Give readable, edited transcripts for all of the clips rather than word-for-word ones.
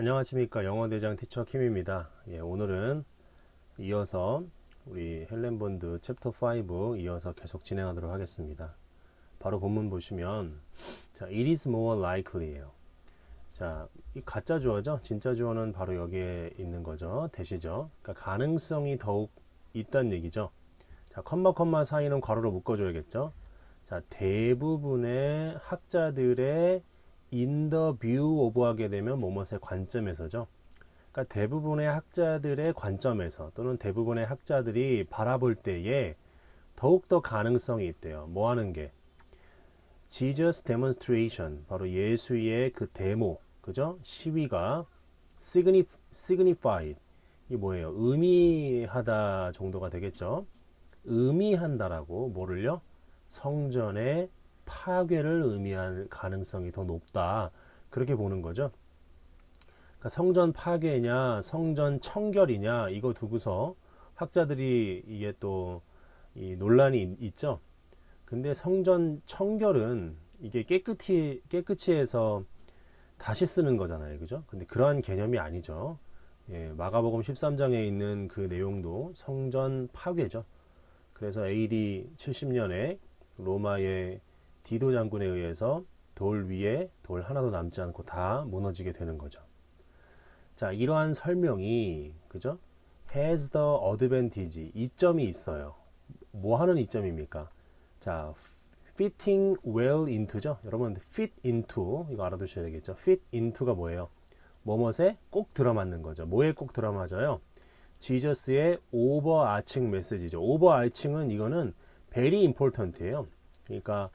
안녕하십니까. 영어대장 티처 킴입니다. 오늘은 이어서 우리 헬렌 본드 챕터 5 이어서 계속 진행하도록 하겠습니다. 바로 본문 보시면 자, it is more likely예요. 자, 이 가짜 주어죠. 진짜 주어는 바로 여기에 있는 거죠. 대시죠. 그러니까 가능성이 더욱 있다는 얘기죠. 자, 컴마 사이는 괄호로 묶어줘야겠죠. 자, 대부분의 학자들의 in the view of 하게 되면 뭐뭇의 관점에서죠. 그러니까 대부분의 학자들의 관점에서 또는 대부분의 학자들이 바라볼 때에 더욱더 가능성이 있대요. 뭐 하는 게? Jesus demonstration, 바로 예수의 그 데모, 그죠? 시위가 signified, 이 뭐예요? 의미하다 정도가 되겠죠. 의미한다라고 뭐를요? 성전의 파괴를 의미할 가능성이 더 높다. 그렇게 보는 거죠. 그러니까 성전 파괴냐, 성전 청결이냐, 이거 두고서 학자들이 이게 또 이 논란이 있죠. 근데 성전 청결은 이게 깨끗이 해서 다시 쓰는 거잖아요. 그죠? 근데 그러한 개념이 아니죠. 마가복음 13장에 있는 그 내용도 성전 파괴죠. 그래서 AD 70년에 로마의 디도 장군에 의해서 돌 위에 돌 하나도 남지 않고 다 무너지게 되는 거죠. 자, 이러한 설명이 그죠? has the advantage, 이점이 있어요. 뭐 하는 이점입니까? 자, fitting well into죠. 여러분 fit into 이거 알아두셔야 되겠죠. fit into가 뭐예요? 뭐뭇에 꼭 들어맞는 거죠. 뭐에 꼭 들어맞아요? 지저스의 overarching 메시지죠. overarching은 이거는 very important예요. 그러니까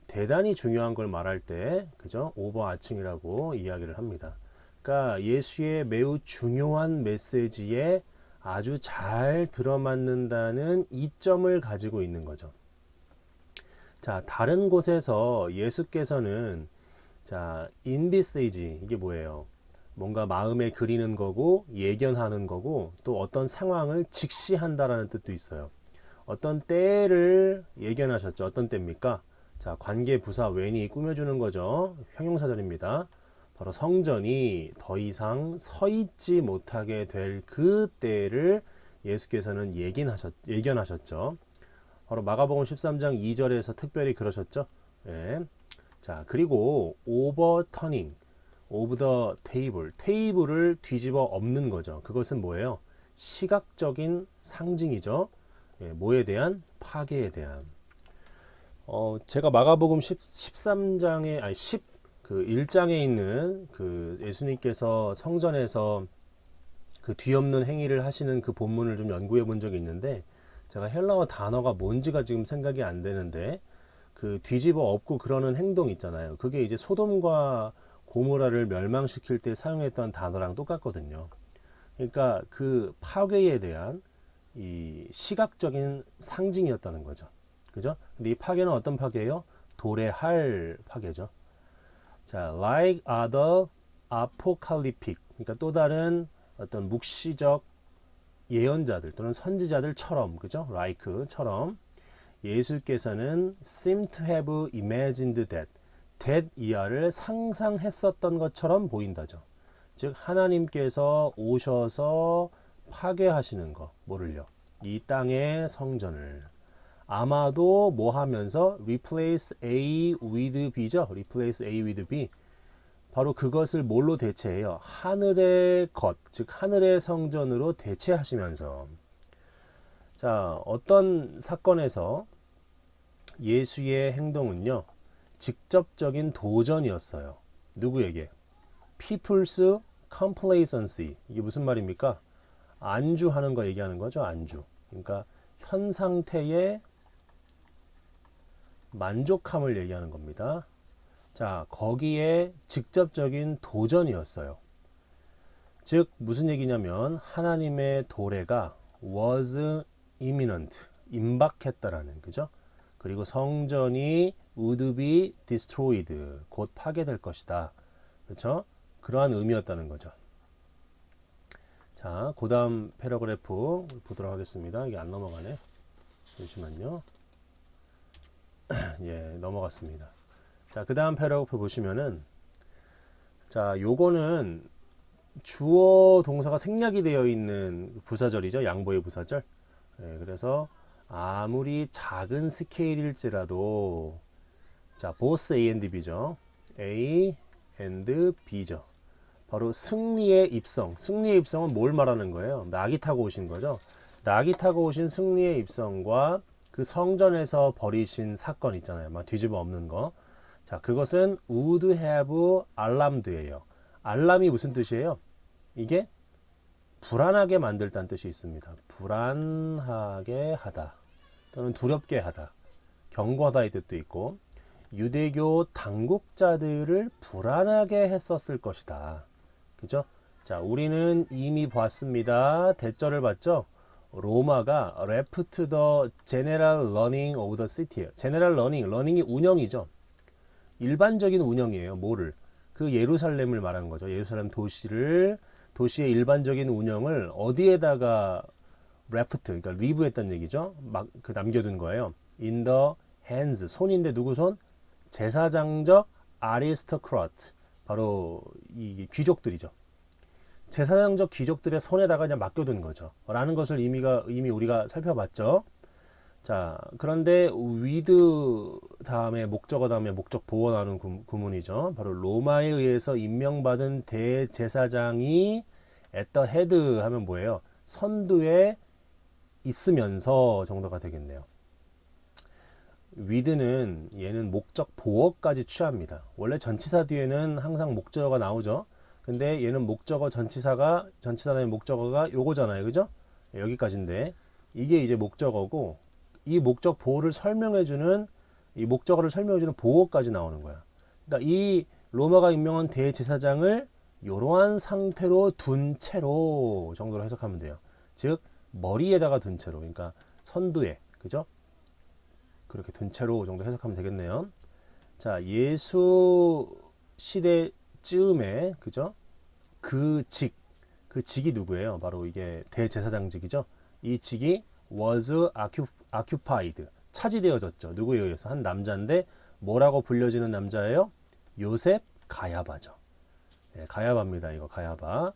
대단히 중요한 걸 말할 때 그죠? overarching이라고 이야기를 합니다. 그러니까 예수의 매우 중요한 메시지에 아주 잘 들어맞는다는 이점을 가지고 있는 거죠. 자, 다른 곳에서 예수께서는 자, 인비세이지 이게 뭐예요? 뭔가 마음에 그리는 거고 예견하는 거고 또 어떤 상황을 직시한다라는 뜻도 있어요. 어떤 때를 예견하셨죠. 어떤 때입니까? 자, 관계 부사 웬이 꾸며주는 거죠. 형용사절입니다. 바로 성전이 더 이상 서 있지 못하게 될 그 때를 예수께서는 예견하셨죠. 바로 마가복음 13장 2절에서 특별히 그러셨죠. 예. 자, 그리고 오버터닝, 오브 더 테이블, 테이블을 뒤집어 엎는 거죠. 그것은 뭐예요? 시각적인 상징이죠. 뭐에 대한? 파괴에 대한. 제가 마가복음 13장에 아니 10그 1장에 있는 그 예수님께서 성전에서 그 뒤엎는 행위를 하시는 그 본문을 좀 연구해 본 적이 있는데 제가 헬라어 단어가 뭔지가 지금 생각이 안 되는데 그 뒤집어 엎고 그러는 행동 있잖아요. 그게 이제 소돔과 고모라를 멸망시킬 때 사용했던 단어랑 똑같거든요. 그러니까 그 파괴에 대한 이 시각적인 상징이었다는 거죠. 그죠? 근데 이 파괴는 어떤 파괴예요? 도래할 파괴죠. 자, like other apocalyptic. 그러니까 또 다른 어떤 묵시적 예언자들 또는 선지자들처럼, 그죠? like처럼 예수께서는 seem to have imagined that 이하를 상상했었던 것처럼 보인다죠. 즉 하나님께서 오셔서 파괴하시는 거, 뭐를요? 이 땅의 성전을 아마도 뭐 하면서 replace A with B죠. replace A with B. 바로 그것을 뭘로 대체해요? 하늘의 것, 즉 하늘의 성전으로 대체하시면서 자, 어떤 사건에서 예수의 행동은요, 직접적인 도전이었어요. 누구에게? People's complacency. 이게 무슨 말입니까? 안주하는 거 얘기하는 거죠. 안주. 그러니까 현 상태의 만족함을 얘기하는 겁니다. 자, 거기에 직접적인 도전이었어요. 즉 무슨 얘기냐면 하나님의 도래가 was imminent, 임박했다라는 그죠? 그리고 성전이 would be destroyed, 곧 파괴될 것이다. 그렇죠? 그러한 의미였다는 거죠. 자, 그 다음 패러그래프 보도록 하겠습니다. 이게 안 넘어가네. 잠시만요. 예, 넘어갔습니다. 자, 그 다음 패러그래프 보시면은 자, 요거는 주어 동사가 생략이 되어 있는 부사절이죠. 양보의 부사절. 예, 그래서 아무리 작은 스케일일지라도 자, both A and B죠. A and B죠. 바로 승리의 입성. 승리의 입성은 뭘 말하는 거예요? 낙이 타고 오신 거죠. 낙이 타고 오신 승리의 입성과 그 성전에서 벌이신 사건 있잖아요. 막 뒤집어 엎는 거. 자, 그것은 would have alarmed예요. 알람이 무슨 뜻이에요? 이게 불안하게 만들다는 뜻이 있습니다. 불안하게 하다 또는 두렵게 하다, 경고하다의 뜻도 있고 유대교 당국자들을 불안하게 했었을 것이다. 그죠? 자, 우리는 이미 봤습니다. 대절을 봤죠? 로마가 left the general running of the city예요. general running, running이 운영이죠. 일반적인 운영이에요. 뭐를? 그 예루살렘을 말하는 거죠. 예루살렘 도시의 일반적인 운영을 어디에다가 left, 그러니까 leave했다는 얘기죠. 막 그 남겨둔 거예요. in the hands, 손인데 누구 손? 제사장적 아리스토크라트, 바로 이 귀족들이죠. 제사장적 귀족들의 손에다가 그냥 맡겨둔 거죠. 라는 것을 이미 우리가 살펴봤죠. 자, 그런데 with 다음에 목적어 다음에 목적 보어 나오는 구문이죠. 바로 로마에 의해서 임명받은 대제사장이 at the head 하면 뭐예요? 선두에 있으면서 정도가 되겠네요. with는 얘는 목적 보어까지 취합니다. 원래 전치사 뒤에는 항상 목적어가 나오죠. 근데 얘는 목적어 전치사 다음에 목적어가 요거잖아요. 그죠? 여기까지인데 이게 이제 목적어고 이 목적 보어를 설명해주는 이 목적어를 설명해주는 보어까지 나오는 거야. 그러니까 이 로마가 임명한 대제사장을 이러한 상태로 둔 채로 정도로 해석하면 돼요. 즉 머리에다가 둔 채로, 그러니까 선두에, 그죠? 그렇게 둔 채로 정도 해석하면 되겠네요. 자, 예수 시대 즈음에, 그죠? 그 직이 누구예요? 바로 이게 대제사장직이죠. 이 직이 was occupied, 차지되어졌죠. 누구에 의해서? 한 남자인데 뭐라고 불려지는 남자예요? 요셉 가야바죠. 네, 가야바입니다. 이거 가야바.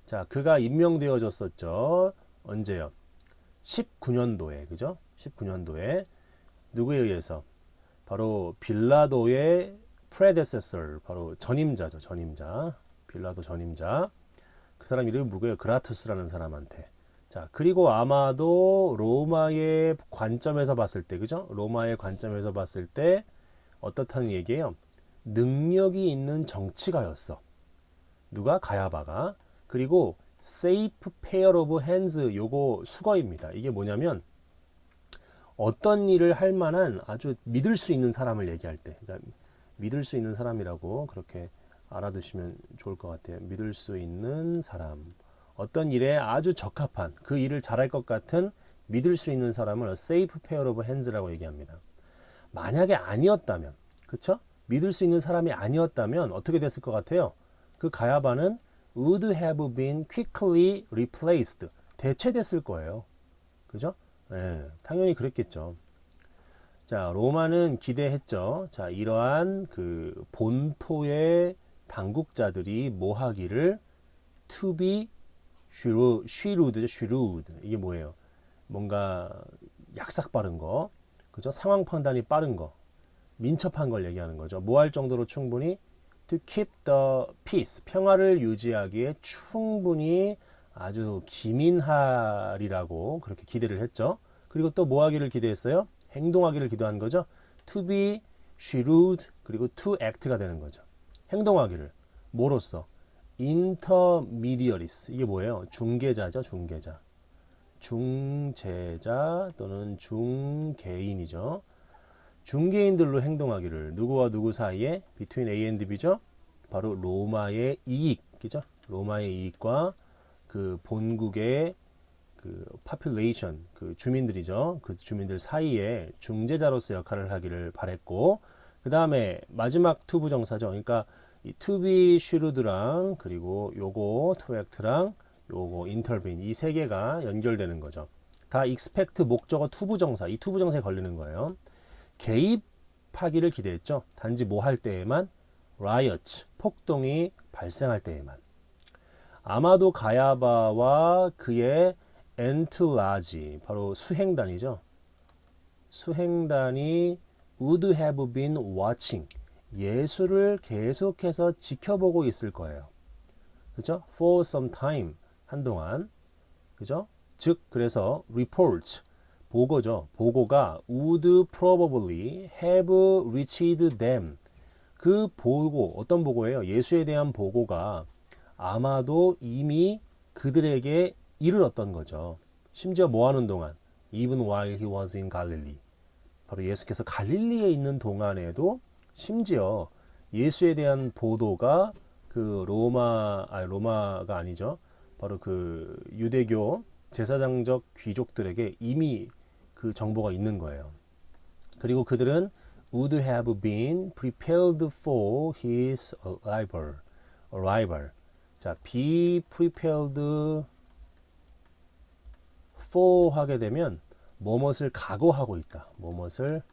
자, 그가 임명되어졌었죠. 언제요? 19년도에, 그죠? 19년도에 누구에 의해서? 바로 빌라도의 predecessor, 바로 전임자죠. 전임자. 빌라도 전임자. 그 사람 이름이 누구예요? 그라투스라는 사람한테. 자, 그리고 아마도 로마의 관점에서 봤을 때, 그죠? 로마의 관점에서 봤을 때 어떻다는 얘기예요? 능력이 있는 정치가였어. 누가? 가야바가. 그리고 safe pair of hands, 요거 수거입니다. 이게 뭐냐면 어떤 일을 할 만한 아주 믿을 수 있는 사람을 얘기할 때, 그러니까 믿을 수 있는 사람이라고 그렇게 알아두시면 좋을 것 같아요. 믿을 수 있는 사람, 어떤 일에 아주 적합한, 그 일을 잘할 것 같은 믿을 수 있는 사람을 safe pair of hands라고 얘기합니다. 만약에 아니었다면, 그쵸? 믿을 수 있는 사람이 아니었다면 어떻게 됐을 것 같아요? 그 가야바는 would have been quickly replaced, 대체됐을 거예요. 그죠? 네, 당연히 그랬겠죠. 자, 로마는 기대했죠. 자, 이러한 그 본토의 당국자들이 뭐 하기를? to be shrewd죠. shrewd. 이게 뭐예요? 뭔가 약삭 빠른 거, 그죠? 상황 판단이 빠른 거, 민첩한 걸 얘기하는 거죠. 뭐 할 정도로 충분히 to keep the peace, 평화를 유지하기에 충분히 아주 기민하리라고 그렇게 기대를 했죠. 그리고 또 뭐 하기를 기대했어요? 행동하기를 기도한 거죠. to be shrewd, 그리고 to act가 되는 거죠. 행동하기를. 뭐로써? intermediaries, 이게 뭐예요? 중개자죠. 중재자 또는 중개인이죠. 중개인들로 행동하기를. 누구와 누구 사이에? between A and B죠. 바로 로마의 이익이죠. 로마의 이익과 그 본국의 그 population, 그 주민들이죠. 그 주민들 사이에 중재자로서 역할을 하기를 바랬고, 그 다음에 마지막 to 부정사죠. 그러니까 이 to be shrewd랑 그리고 요거 to act랑 요거 intervene, 이 세 개가 연결되는 거죠. 다 expect 목적어 to 부정사, 이 to 부정사에 걸리는 거예요. 개입하기를 기대했죠. 단지 뭐 할 때에만? riots, 폭동이 발생할 때에만. 아마도 가야바와 그의 엔툴라지, 바로 수행단이죠. 수행단이 would have been watching, 예수를 계속해서 지켜보고 있을 거예요. 그죠? For some time, 한동안. 그죠? 즉, 그래서 report, 보고죠. 보고가 would probably have reached them. 그 보고, 어떤 보고예요? 예수에 대한 보고가 아마도 이미 그들에게 이르렀던 거죠. 심지어 뭐 하는 동안? Even while he was in Galilee. 바로 예수께서 갈릴리에 있는 동안에도 심지어 예수에 대한 보도가 그 로마가 아니죠. 바로 그 유대교 제사장적 귀족들에게 이미 그 정보가 있는 거예요. 그리고 그들은 would have been prepared for his arrival. 자, be prepared for 하게 되면 뭐뭇을 각오하고 있다. 뭐뭇을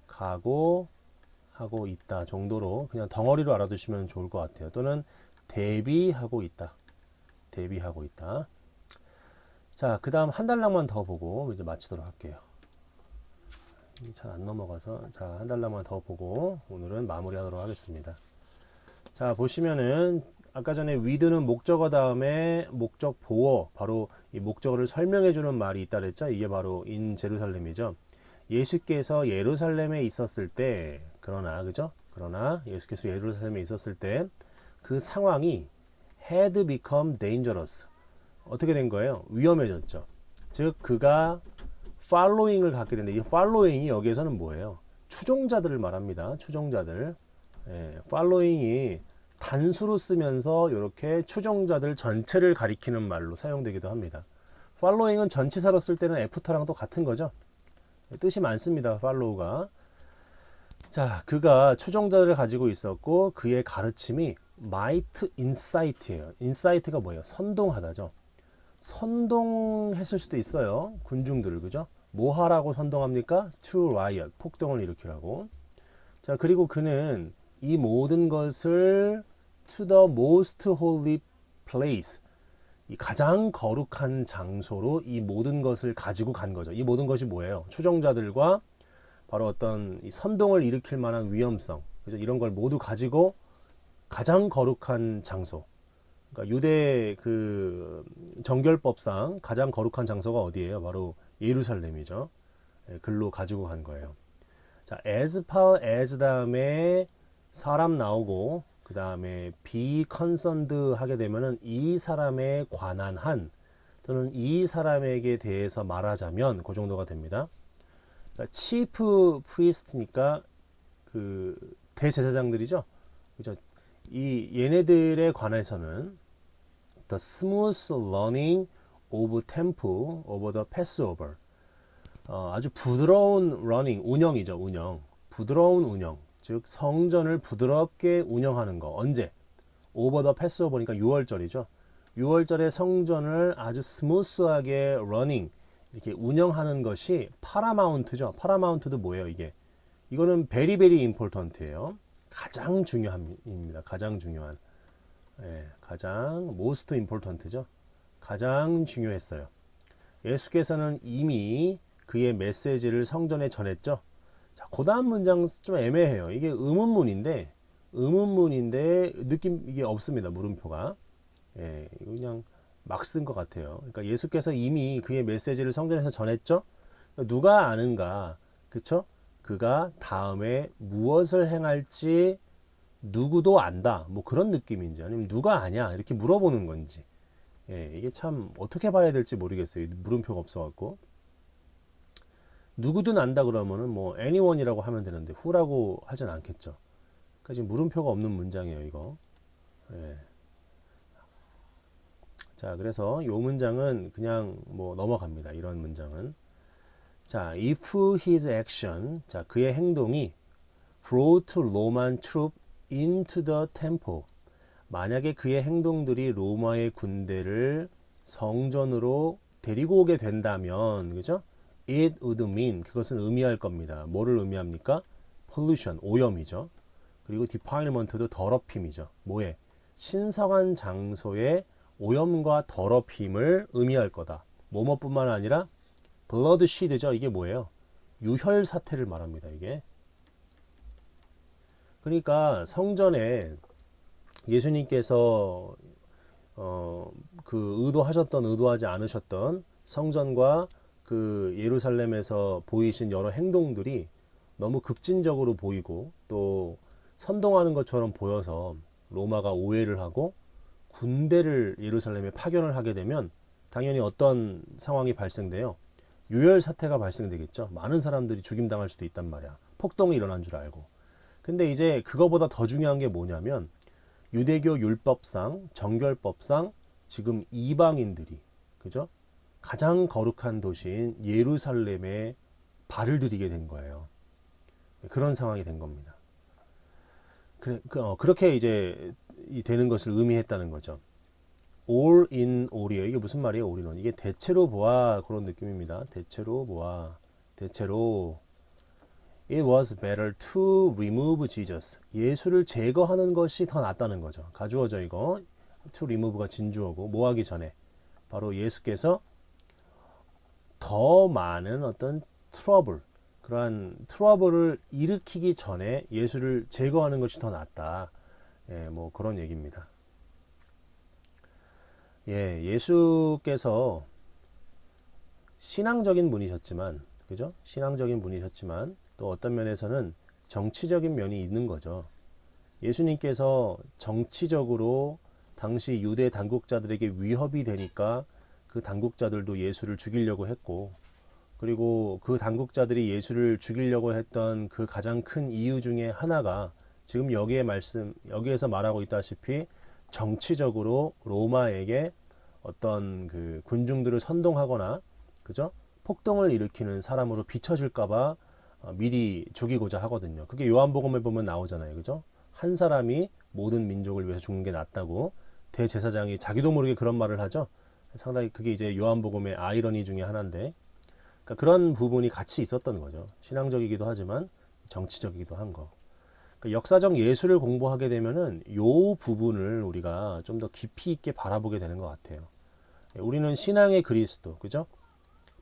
각오하고 있다 정도로 그냥 덩어리로 알아두시면 좋을 것 같아요. 또는 대비하고 있다. 대비하고 있다. 자, 그 다음 한 달락만 더 보고 이제 마치도록 할게요. 잘 안 넘어가서 자, 한 달락만 더 보고 오늘은 마무리하도록 하겠습니다. 자, 보시면은 아까 전에 with는 목적어 다음에 목적 보어, 바로 이 목적어를 설명해 주는 말이 있다 그랬죠. 이게 바로 in 제루살렘이죠. 예수께서 예루살렘에 있었을 때, 그러나 예수께서 예루살렘에 있었을 때 그 상황이 had become dangerous. 어떻게 된 거예요? 위험해졌죠. 즉 그가 following을 갖게 되는데, 이 following이 여기에서는 뭐예요? 추종자들을 말합니다. 추종자들. following이 단수로 쓰면서 이렇게 추종자들 전체를 가리키는 말로 사용되기도 합니다. following은 전치사로 쓸 때는 애프터랑 또 같은 거죠. 뜻이 많습니다. follow가. 자, 그가 추종자들을 가지고 있었고 그의 가르침이 might incite예요. incite가 뭐예요? 선동하다죠. 선동했을 수도 있어요. 군중들을, 그죠? 뭐 하라고 선동합니까? to riot, 폭동을 일으키라고. 자, 그리고 그는 이 모든 것을 to the most holy place, 이 가장 거룩한 장소로 이 모든 것을 가지고 간 거죠. 이 모든 것이 뭐예요? 추종자들과 바로 어떤 이 선동을 일으킬 만한 위험성, 그죠? 이런 걸 모두 가지고 가장 거룩한 장소. 그러니까 유대 그 정결법상 가장 거룩한 장소가 어디예요? 바로 예루살렘이죠. 글로 가지고 간 거예요. 자, as far as 다음에 사람 나오고 그 다음에 be concerned 하게 되면은 이 사람에 관한 한 또는 이 사람에게 대해서 말하자면 그 정도가 됩니다. 그러니까 chief priest니까 그 대제사장들이죠. 그죠? 이 얘네들에 관해서는 the smooth running of temple over the Passover. 아주 부드러운 running, 운영이죠. 운영. 부드러운 운영. 즉 성전을 부드럽게 운영하는 거. 언제? over the Passover니까 6월절이죠. 6월절에 성전을 아주 스무스하게 running, 이렇게 운영하는 것이 파라마운트죠. 파라마운트도 뭐예요, 이게? 이거는 very very important예요. 가장 중요합니다. 가장 중요한. 가장 most important죠. 가장 중요했어요. 예수께서는 이미 그의 메시지를 성전에 전했죠. 자, 그 다음 문장 좀 애매해요. 이게 의문문인데 느낌 이게 없습니다. 물음표가. 그냥 막 쓴 것 같아요. 그러니까 예수께서 이미 그의 메시지를 성전에서 전했죠. 누가 아는가? 그쵸? 그가 다음에 무엇을 행할지 누구도 안다. 뭐 그런 느낌인지 아니면 누가 아냐 이렇게 물어보는 건지. 이게 참 어떻게 봐야 될지 모르겠어요. 물음표가 없어갖고. 누구든 안다 그러면은 뭐 anyone이라고 하면 되는데 who라고 하진 않겠죠. 그러니까 지금 물음표가 없는 문장이에요, 이거. 자, 그래서 이 문장은 그냥 뭐 넘어갑니다. 이런 문장은. 자, if his action, 자, 그의 행동이 brought Roman troop into the temple. 만약에 그의 행동들이 로마의 군대를 성전으로 데리고 오게 된다면, 그죠? It would mean, 그것은 의미할 겁니다. 뭐를 의미합니까? pollution, 오염이죠. 그리고 defilement도 더럽힘이죠. 뭐에? 신성한 장소에 오염과 더럽힘을 의미할 거다. 뭐뭐뿐만 아니라 블러드시드죠. 이게 뭐예요? 유혈 사태를 말합니다. 이게. 그러니까 성전에 예수님께서 그 의도하셨던 의도하지 않으셨던 성전과 그 예루살렘에서 보이신 여러 행동들이 너무 급진적으로 보이고 또 선동하는 것처럼 보여서 로마가 오해를 하고 군대를 예루살렘에 파견을 하게 되면 당연히 어떤 상황이 발생돼요. 유혈 사태가 발생되겠죠. 많은 사람들이 죽임당할 수도 있단 말이야. 폭동이 일어난 줄 알고. 근데 이제 그거보다 더 중요한 게 뭐냐면 유대교 율법상, 정결법상 지금 이방인들이 그죠? 가장 거룩한 도시인 예루살렘에 발을 들이게 된 거예요. 그런 상황이 된 겁니다. 그렇게 이제 되는 것을 의미했다는 거죠. all in all이에요. 이게 무슨 말이에요? all in all. 이게 대체로 보아 그런 느낌입니다. 대체로 보아. 대체로 It was better to remove Jesus. 예수를 제거하는 것이 더 낫다는 거죠. 가주어져 이거. to remove가 진주어고 뭐 하기 전에 바로 예수께서 더 많은 어떤 트러블, 그러한 트러블을 일으키기 전에 예수를 제거하는 것이 더 낫다. 예, 뭐 그런 얘기입니다. 예, 예수께서 신앙적인 분이셨지만, 그죠? 신앙적인 분이셨지만 또 어떤 면에서는 정치적인 면이 있는 거죠. 예수님께서 정치적으로 당시 유대 당국자들에게 위협이 되니까 그 당국자들도 예수를 죽이려고 했고, 그리고 그 당국자들이 예수를 죽이려고 했던 그 가장 큰 이유 중에 하나가 지금 여기에서 말하고 있다시피 정치적으로 로마에게 어떤 그 군중들을 선동하거나 그죠? 폭동을 일으키는 사람으로 비춰질까봐 미리 죽이고자 하거든요. 그게 요한복음에 보면 나오잖아요. 그죠? 한 사람이 모든 민족을 위해서 죽는 게 낫다고 대제사장이 자기도 모르게 그런 말을 하죠. 상당히 그게 이제 요한복음의 아이러니 중에 하나인데, 그러니까 그런 부분이 같이 있었던 거죠. 신앙적이기도 하지만 정치적이기도 한 거. 그러니까 역사적 예술을 공부하게 되면은 요 부분을 우리가 좀 더 깊이 있게 바라보게 되는 것 같아요. 우리는 신앙의 그리스도, 그죠?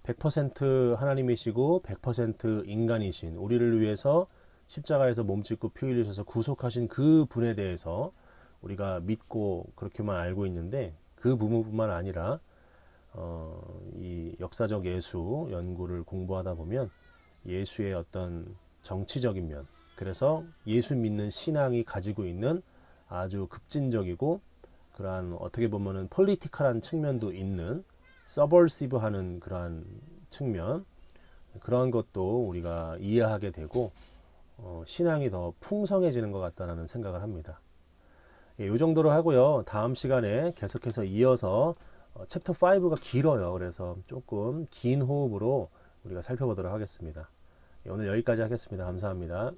100% 하나님이시고 100% 인간이신 우리를 위해서 십자가에서 몸짓고 피 흘리셔서 구속하신 그 분에 대해서 우리가 믿고 그렇게만 알고 있는데, 그 부분뿐만 아니라 이 역사적 예수 연구를 공부하다 보면 예수의 어떤 정치적인 면, 그래서 예수 믿는 신앙이 가지고 있는 아주 급진적이고 그러한 어떻게 보면은 폴리티컬한 측면도 있는 서벌시브하는 그러한 측면, 그런 것도 우리가 이해하게 되고 신앙이 더 풍성해지는 것 같다는 생각을 합니다. 예, 이 정도로 하고요. 다음 시간에 계속해서 이어서 챕터 5가 길어요. 그래서 조금 긴 호흡으로 우리가 살펴보도록 하겠습니다. 예, 오늘 여기까지 하겠습니다. 감사합니다.